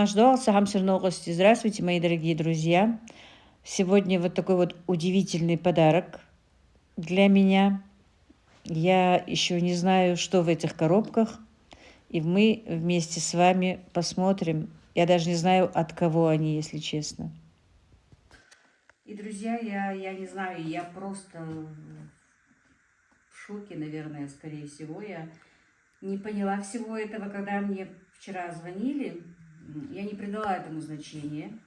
Здравствуйте, мои дорогие друзья. Сегодня вот такой вот удивительный подарок для меня. Я еще не знаю, что в этих коробках, и мы вместе с вами посмотрим. Я даже не знаю, от кого они, если честно. И, друзья, я не знаю, я просто в шоке, наверное, скорее всего. Я не поняла всего этого, когда мне вчера звонили. Я не придала этому значения.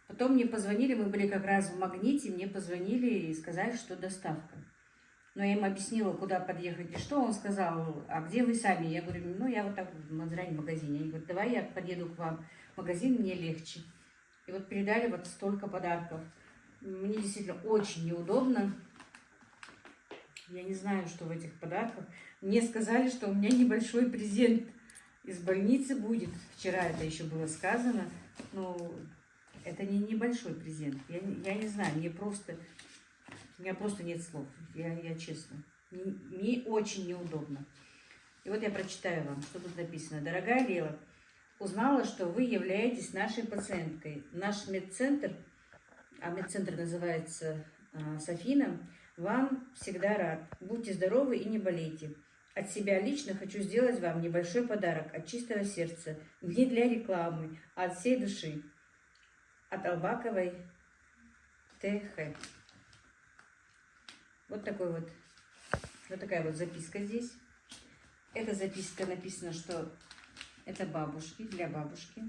Потом мне позвонили, мы были как раз в Магните, мне позвонили и сказали, что доставка. Но я им объяснила, куда подъехать и что. Он сказал, а где вы сами? Я говорю, ну я вот так в магазине. Они говорят, давай я подъеду к вам в магазин, мне легче. И вот передали вот столько подарков. Мне действительно очень неудобно. Я не знаю, что в этих подарках. Мне сказали, что у меня небольшой презент из больницы будет. Вчера это еще было сказано. Но это не небольшой презент. Я не знаю, у меня просто нет слов. Я честно. Мне очень неудобно. И вот я прочитаю вам, что тут написано. Дорогая Лела, узнала, что вы являетесь нашей пациенткой. Наш медцентр, а медцентр называется Софина, вам всегда рад. Будьте здоровы и не болейте. От себя лично хочу сделать вам небольшой подарок от чистого сердца. Не для рекламы, а от всей души. От Албаковой ТХ. Вот такая вот записка здесь. Эта записка написано, что это бабушки, для бабушки.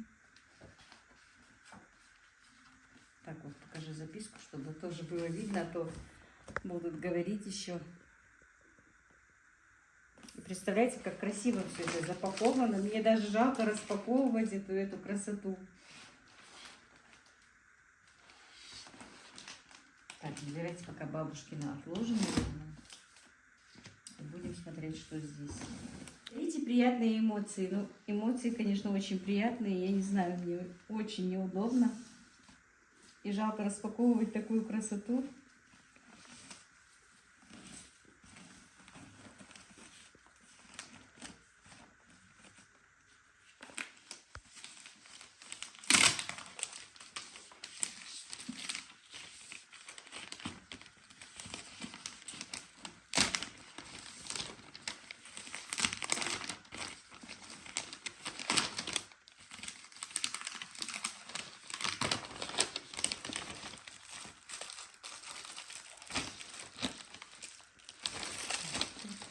Так вот, покажи записку, чтобы тоже было видно, а то будут говорить еще. И представляете, как красиво все это запаковано. Мне даже жалко распаковывать эту красоту. Так, давайте пока бабушкина отложим, наверное. Будем смотреть, что здесь. Видите, приятные эмоции. Ну, эмоции, конечно, очень приятные. Я не знаю, мне очень неудобно. И жалко распаковывать такую красоту.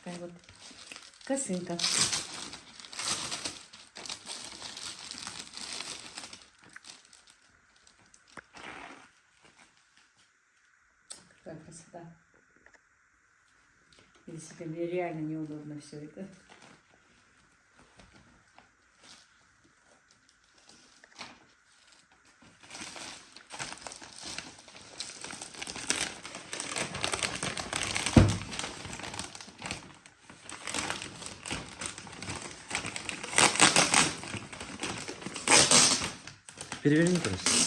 Такая вот косынка. Какая красота. Действительно, мне реально неудобно все это. Переверни просто.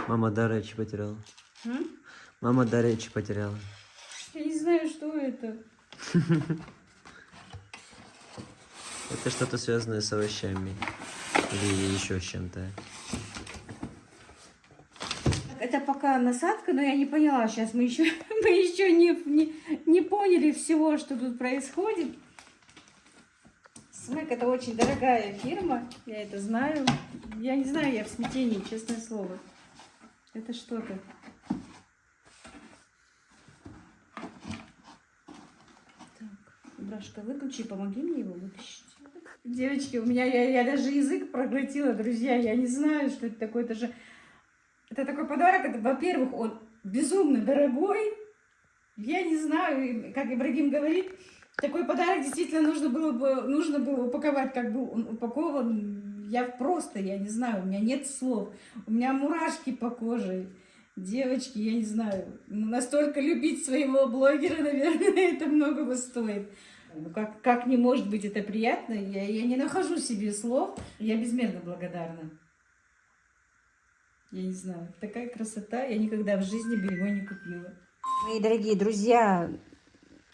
Мама дар речи потеряла. Мама дар речи потеряла. Я не знаю, что это. Это что-то связанное с овощами. Или еще с чем-то. Это пока насадка, но я не поняла. Сейчас мы еще не поняли всего, что тут происходит. Смэк — это очень дорогая фирма. Я это знаю. Я не знаю, я в смятении, честное слово. Это что-то. Так, Брашка, выключи, помоги мне его вытащить. Девочки, у меня, я даже язык проглотила, друзья. Я не знаю, что это такое. Это такой подарок. Это, во-первых, он безумно дорогой. Я не знаю, как Ибрагим говорит, такой подарок действительно нужно было упаковать, как был он упакован. я не знаю, у меня нет слов. У меня мурашки по коже. Девочки, я не знаю, настолько любить своего блогера, наверное, это многого стоит. Ну, как не может быть это приятно, я не нахожу себе слов. Я безмерно благодарна. Я не знаю, такая красота, я никогда в жизни бы его не купила. Мои дорогие друзья,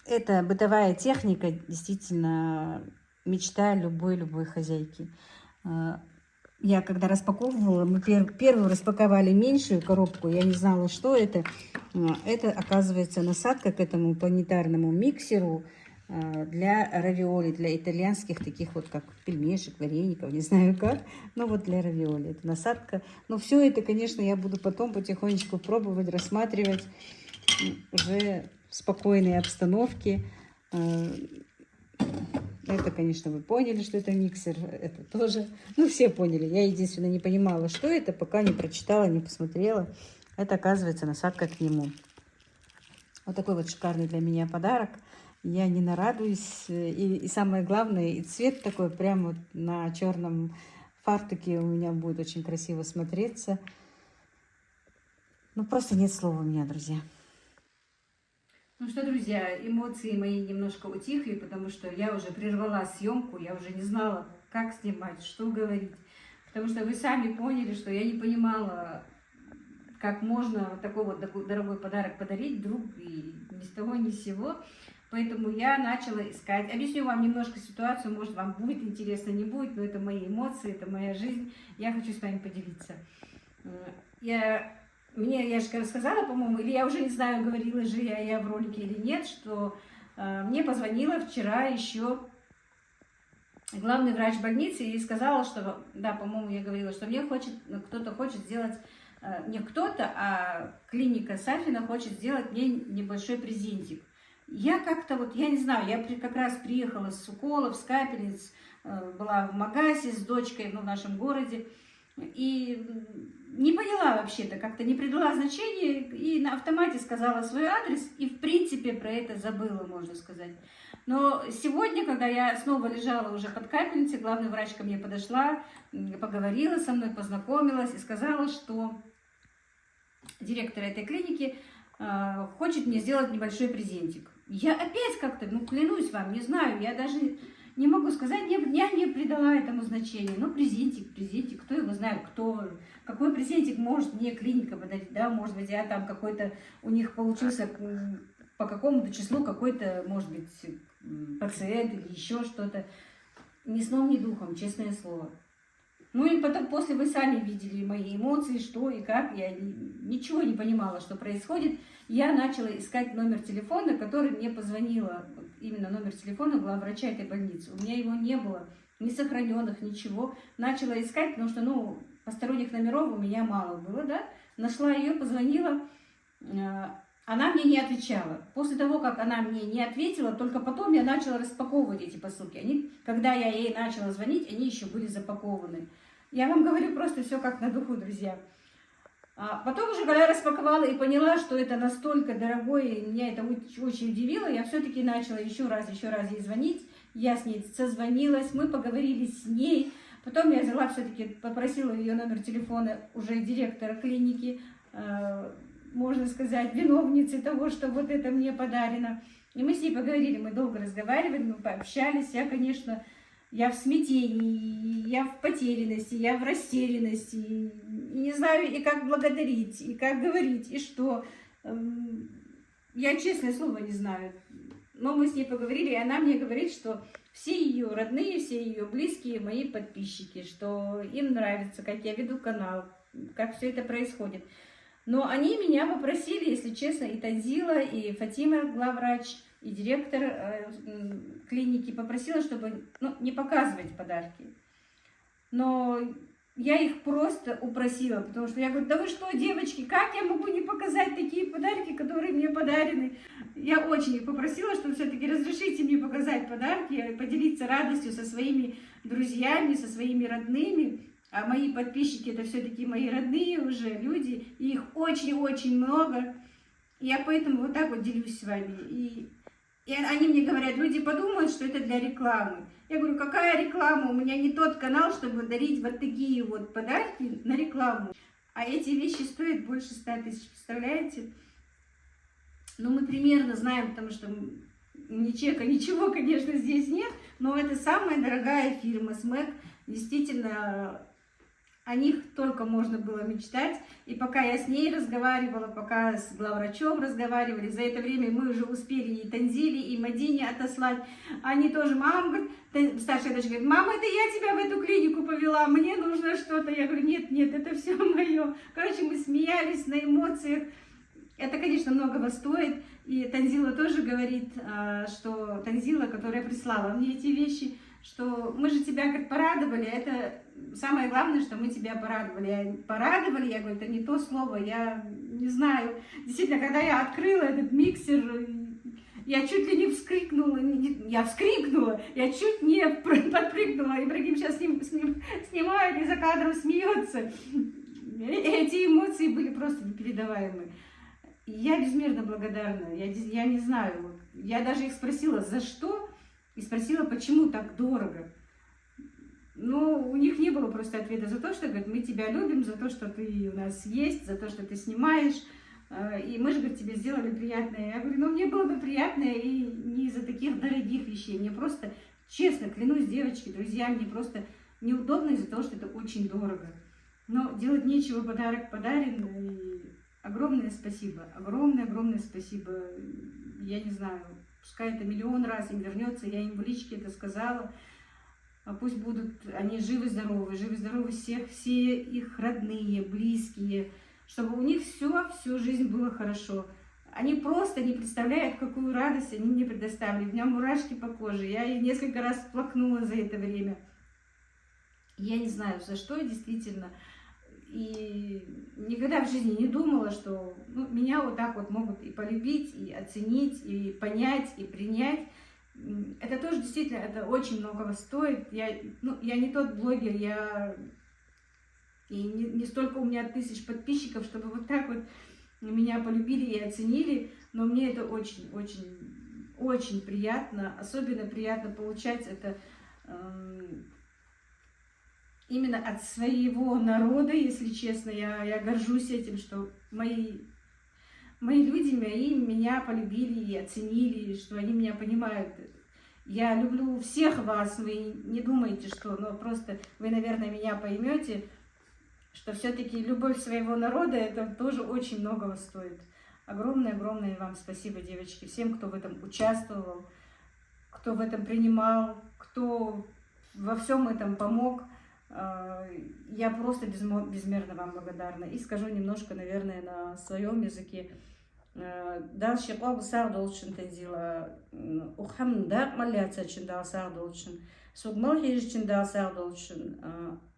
это бытовая техника, действительно, мечта любой хозяйки. Я когда распаковывала, мы первую распаковали меньшую коробку, я не знала, что это. Это, оказывается, насадка к этому планетарному миксеру для равиоли, для итальянских таких вот, как пельмешек, вареников, не знаю как, но вот для равиоли. Это насадка. Но все это, конечно, я буду потом потихонечку пробовать, рассматривать уже в спокойной обстановке. Это, конечно, вы поняли, что это миксер, это тоже, ну, все поняли. Я единственное не понимала, что это, пока не прочитала, не посмотрела. Это, оказывается, насадка к нему. Вот такой вот шикарный для меня подарок. Я не нарадуюсь. И самое главное, и цвет такой прямо вот на черном фартуке у меня будет очень красиво смотреться. Ну, просто нет слова у меня, друзья. Ну что, друзья, эмоции мои немножко утихли, потому что я уже прервала съемку, я уже не знала, как снимать, что говорить. Потому что вы сами поняли, что я не понимала, как можно такой вот дорогой подарок подарить вдруг и ни с того ни с сего. Поэтому я начала искать. Объясню вам немножко ситуацию, может, вам будет интересно, не будет, но это мои эмоции, это моя жизнь. Я хочу с вами поделиться. Я же рассказала, по-моему, или я уже не знаю, говорила же я в ролике или нет, что мне позвонила вчера еще главный врач больницы и сказала, что, да, по-моему, я говорила, что мне кто-то хочет сделать, не кто-то, а клиника Сафина хочет сделать мне небольшой презентик. Я как-то вот, я не знаю, я как раз приехала с уколов, с капельниц, была в Магасе с дочкой, в нашем городе, и не поняла вообще-то, как-то не придала значения, и на автомате сказала свой адрес, и в принципе про это забыла, можно сказать. Но сегодня, когда я снова лежала уже под капельницей, главный врач ко мне подошла, поговорила со мной, познакомилась и сказала, что директор этой клиники хочет мне сделать небольшой презентик. Я опять как-то, ну клянусь вам, не знаю, я даже не могу сказать, я не придала этому значения. Ну, презентик, кто его знает, какой презентик может мне клиника подарить, да, может быть, я там какой-то, у них получился по какому-то числу какой-то, может быть, пациент или еще что-то. Ни сном, ни духом, честное слово. Ну и потом, после вы сами видели мои эмоции, что и как, я ничего не понимала, что происходит. Я начала искать номер телефона, который мне позвонила, именно номер телефона главврача этой больницы. У меня его не было, ни сохраненных, ничего. Начала искать, потому что, ну, посторонних номеров у меня мало было, да. Нашла ее, позвонила, она мне не отвечала. После того, как она мне не ответила, только потом я начала распаковывать эти посылки. Когда я ей начала звонить, они еще были запакованы. Я вам говорю просто все как на духу, друзья. Потом уже, когда я распаковала и поняла, что это настолько дорогое, и меня это очень удивило, я все-таки начала еще раз ей звонить. Я с ней созвонилась, мы поговорили с ней. Потом я взяла все-таки, попросила ее номер телефона уже директора клиники, можно сказать, виновницы того, что вот это мне подарено. И мы с ней поговорили, мы долго разговаривали, мы пообщались. Я в смятении, я в потерянности, я в растерянности. И не знаю, и как благодарить, и как говорить, и что. Я, честное слово, не знаю. Но мы с ней поговорили, и она мне говорит, что все ее родные, все ее близкие мои подписчики, что им нравится, как я веду канал, как все это происходит. Но они меня попросили, если честно, и Танзила, и Фатима, главврач, и директор клиники попросила, чтобы не показывать подарки. Но я их просто упросила, потому что я говорю, да вы что, девочки, как я могу не показать такие подарки, которые мне подарены? Я очень их попросила, что все-таки разрешите мне показать подарки, поделиться радостью со своими друзьями, со своими родными. А мои подписчики это все-таки мои родные уже люди, и их очень-очень много. Я поэтому вот так вот делюсь с вами. И они мне говорят, люди подумают, что это для рекламы. Я говорю, какая реклама? У меня не тот канал, чтобы дарить вот такие вот подарки на рекламу. А эти вещи стоят больше 100 тысяч, представляете? Ну, мы примерно знаем, потому что ни чека, ничего, конечно, здесь нет, но это самая дорогая фирма СМЭК. Действительно, о них только можно было мечтать. И пока я с ней разговаривала, пока с главврачом разговаривали, за это время мы уже успели и Танзиле, и Мадине отослать. Они тоже, мама, говорит, старшая дочь говорит, мама, это я тебя в эту клинику повела, мне нужно что-то. Я говорю, нет, нет, это все мое. Короче, мы смеялись на эмоциях. Это, конечно, многого стоит. И Танзила тоже говорит, что Танзила, которая прислала мне эти вещи, что мы же тебя как порадовали, это самое главное, что мы тебя порадовали. Порадовали, я говорю, это не то слово, я не знаю. Действительно, когда я открыла этот миксер, я чуть ли не вскрикнула, я вскрикнула, я чуть не подпрыгнула. Ибрагим сейчас снимает и за кадром смеется. Эти эмоции были просто непередаваемые. Я безмерно благодарна, я не знаю, я даже их спросила, за что, и спросила, почему так дорого. Но у них не было просто ответа за то, что, говорят, мы тебя любим, за то, что ты у нас есть, за то, что ты снимаешь, и мы же, говорит, тебе сделали приятное. Я говорю, ну мне было бы приятно и не из-за таких дорогих вещей, мне просто, честно, клянусь, девочки, друзья, мне просто неудобно из-за того, что это очень дорого. Но делать нечего, подарок подарен, и огромное спасибо, огромное спасибо. Я не знаю, пускай это миллион раз им вернется, я им в личке это сказала. А пусть будут они живы-здоровы все их родные, близкие, чтобы у них всю жизнь было хорошо. Они просто не представляют, какую радость они мне предоставили. У меня мурашки по коже, я несколько раз плакнула за это время. Я не знаю, за что действительно. И никогда в жизни не думала, что меня вот так вот могут и полюбить, и оценить, и понять, и принять. Это тоже действительно, это очень многого стоит. Я не тот блогер, и не столько у меня тысяч подписчиков, чтобы вот так вот меня полюбили и оценили, но мне это очень приятно. Особенно приятно получать это именно от своего народа, если честно. Я горжусь этим, что мои люди меня полюбили и оценили, что они меня понимают. Я люблю всех вас, вы не думайте, что, но просто вы, наверное, меня поймете, что все-таки любовь своего народа, это тоже очень многого стоит. Огромное вам спасибо, девочки, всем, кто в этом участвовал, кто в этом принимал, кто во всем этом помог. Я просто безмерно вам благодарна. И скажу немножко, наверное, на своем языке. Дальше Бог сардолчин Танзила, ухам да маляцачин да сардолчин, сугмал хижчин да сардолчин,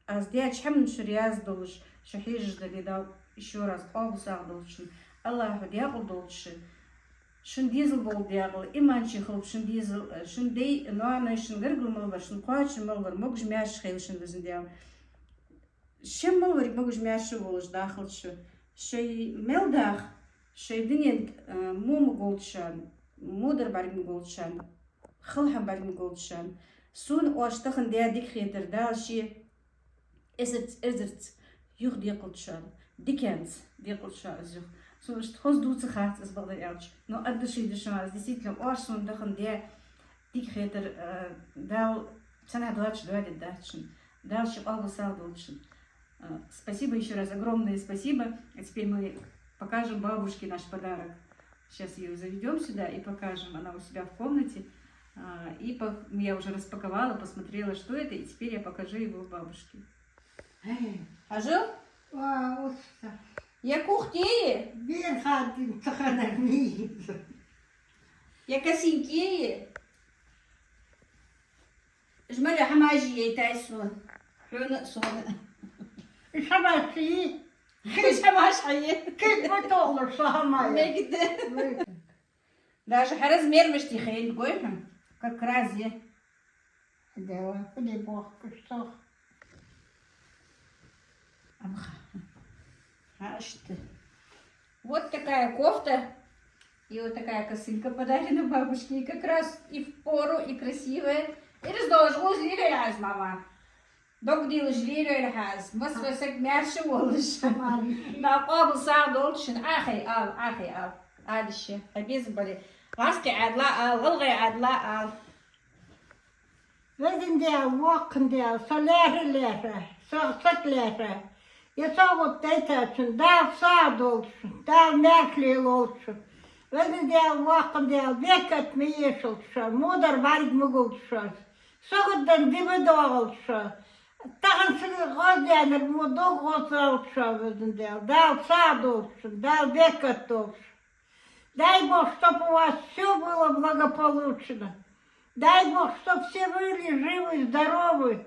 аздяч хам шуриаз долш, шахиж да видал еще раз Бог сардолчин, Аллаху дягл долшин. Шындизл бол дягл, иманчи хлоп шындизл, шындей нуана шынгыргл малвар, шынқуачы малвар, могж мяш хейлшин візіндял. Шем малвар могж мяши волыш дахылшы, шей мелдах, шей динент мум голдшан, мудр баргин голдшан, хылхам баргин голдшан. Сун оштахын дядик хедер далши, эзерц юх декылшан, дикенц декылшан зюх. Что хоздуться хат с благодаряч, но от души душевать. Действительно, очень дахан де дикхетер дал цена дальше дальше алгусал дальше. Спасибо еще раз, огромное спасибо. А теперь мы покажем бабушке наш подарок. Сейчас ее заведем сюда и покажем. Она у себя в комнате. И я уже распаковала, посмотрела, что это, и теперь я покажу его бабушке. Ажо? Я кухтеє? Bir hadin tıkanak miyim? Я косенькее? Жмаля хамажиye тайсон. Хрона сона. Şabaşıyı Хамашие. kırpıt olur sahamaya. Мегде. Даже размер мештихейн гойхам. Как раз я. Дела, не бог, что. Амха. Вот такая кофта и вот такая косынка подарена бабушке. И как раз и в пору, и красивая. Er is door ons leren mama. Dok die is leren huis. Was ik mersje wolles. Nou, قابل صار دولشن أخي al. هذا أبيز بدي. راسك عدلا غلغي عدلا Vedin der, walken der, så leren, så leren. Je zou wat tijd daar zadolsen, daar merkelijk olsen. Vedin der, walken der, weket me jeselsen, moeder waard me gulsen. Zo het dan die bedolsen. Tagan ze gosden, er moet ook gosden, vedin der, daar zadolsen, daar weket olsen. Дай Бог, чтобы у вас все было благополучно. Дай Бог, чтобы все были живы, здоровы.